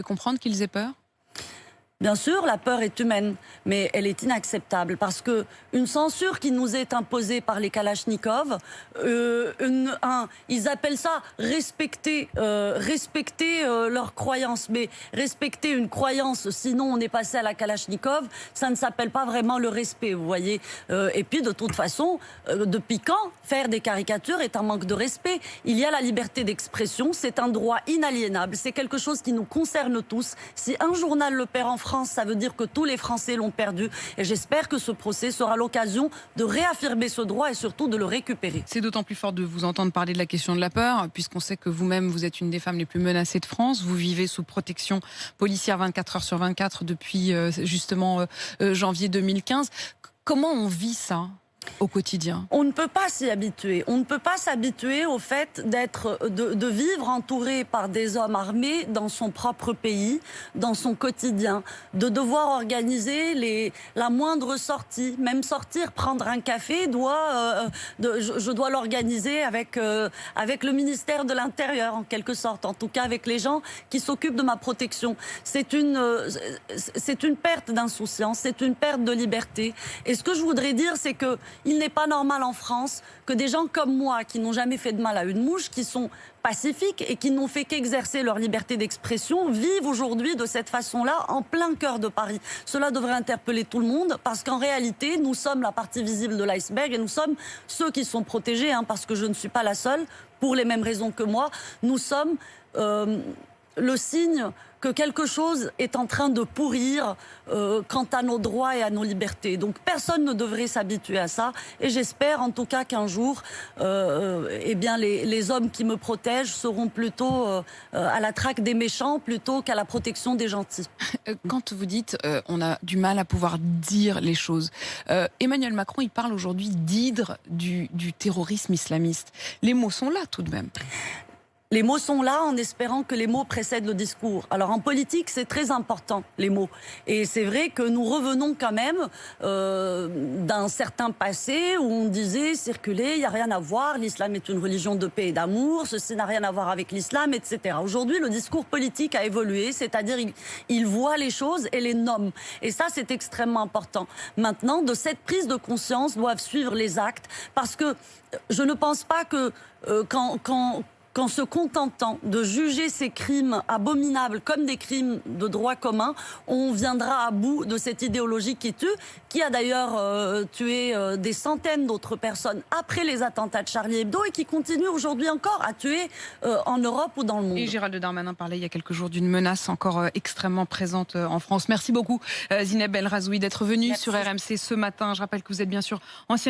comprendre qu'ils aient peur? Bien sûr, la peur est humaine, mais elle est inacceptable parce que une censure qui nous est imposée par les Kalachnikovs, ils appellent ça respecter leurs croyances, mais respecter une croyance, sinon on est passé à la Kalachnikov, ça ne s'appelle pas vraiment le respect, vous voyez. Et puis de toute façon, depuis quand faire des caricatures est un manque de respect? Il y a la liberté d'expression, c'est un droit inaliénable, c'est quelque chose qui nous concerne tous. Si un journal le perd en France, ça veut dire que tous les Français l'ont perdu. Et j'espère que ce procès sera l'occasion de réaffirmer ce droit et surtout de le récupérer. C'est d'autant plus fort de vous entendre parler de la question de la peur, puisqu'on sait que vous-même, vous êtes une des femmes les plus menacées de France. Vous vivez sous protection policière 24 heures sur 24 depuis justement janvier 2015. Comment on vit ça au quotidien? On ne peut pas s'y habituer. On ne peut pas s'habituer au fait de vivre entouré par des hommes armés dans son propre pays, dans son quotidien, de devoir organiser la moindre sortie, même sortir, prendre un café, je dois l'organiser avec le ministère de l'Intérieur, en quelque sorte, en tout cas avec les gens qui s'occupent de ma protection. C'est une perte d'insouciance, c'est une perte de liberté. Et ce que je voudrais dire, c'est que il n'est pas normal en France que des gens comme moi, qui n'ont jamais fait de mal à une mouche, qui sont pacifiques et qui n'ont fait qu'exercer leur liberté d'expression, vivent aujourd'hui de cette façon-là en plein cœur de Paris. Cela devrait interpeller tout le monde parce qu'en réalité, nous sommes la partie visible de l'iceberg et nous sommes ceux qui sont protégés, parce que je ne suis pas la seule, pour les mêmes raisons que moi. Nous sommes le signe que quelque chose est en train de pourrir quant à nos droits et à nos libertés. Donc personne ne devrait s'habituer à ça. Et j'espère en tout cas qu'un jour, les hommes qui me protègent seront plutôt à la traque des méchants plutôt qu'à la protection des gentils. Quand vous dites on a du mal à pouvoir dire les choses, Emmanuel Macron, il parle aujourd'hui d'hydre du terrorisme islamiste. Les mots sont là tout de même. Les mots sont là en espérant que les mots précèdent le discours. Alors en politique, c'est très important, les mots. Et c'est vrai que nous revenons quand même d'un certain passé où on disait circuler, il n'y a rien à voir, l'islam est une religion de paix et d'amour, ceci n'a rien à voir avec l'islam, etc. Aujourd'hui, le discours politique a évolué, c'est-à-dire il voit les choses et les nomme. Et ça, c'est extrêmement important. Maintenant, de cette prise de conscience doivent suivre les actes, parce que je ne pense pas que qu'en se contentant de juger ces crimes abominables comme des crimes de droit commun, on viendra à bout de cette idéologie qui tue, qui a d'ailleurs tué des centaines d'autres personnes après les attentats de Charlie Hebdo et qui continue aujourd'hui encore à tuer en Europe ou dans le monde. Et Gérald Darmanin parlait il y a quelques jours d'une menace encore extrêmement présente en France. Merci beaucoup Zineb El Razoui d'être venue sur RMC ce matin. Je rappelle que vous êtes bien sûr ancienne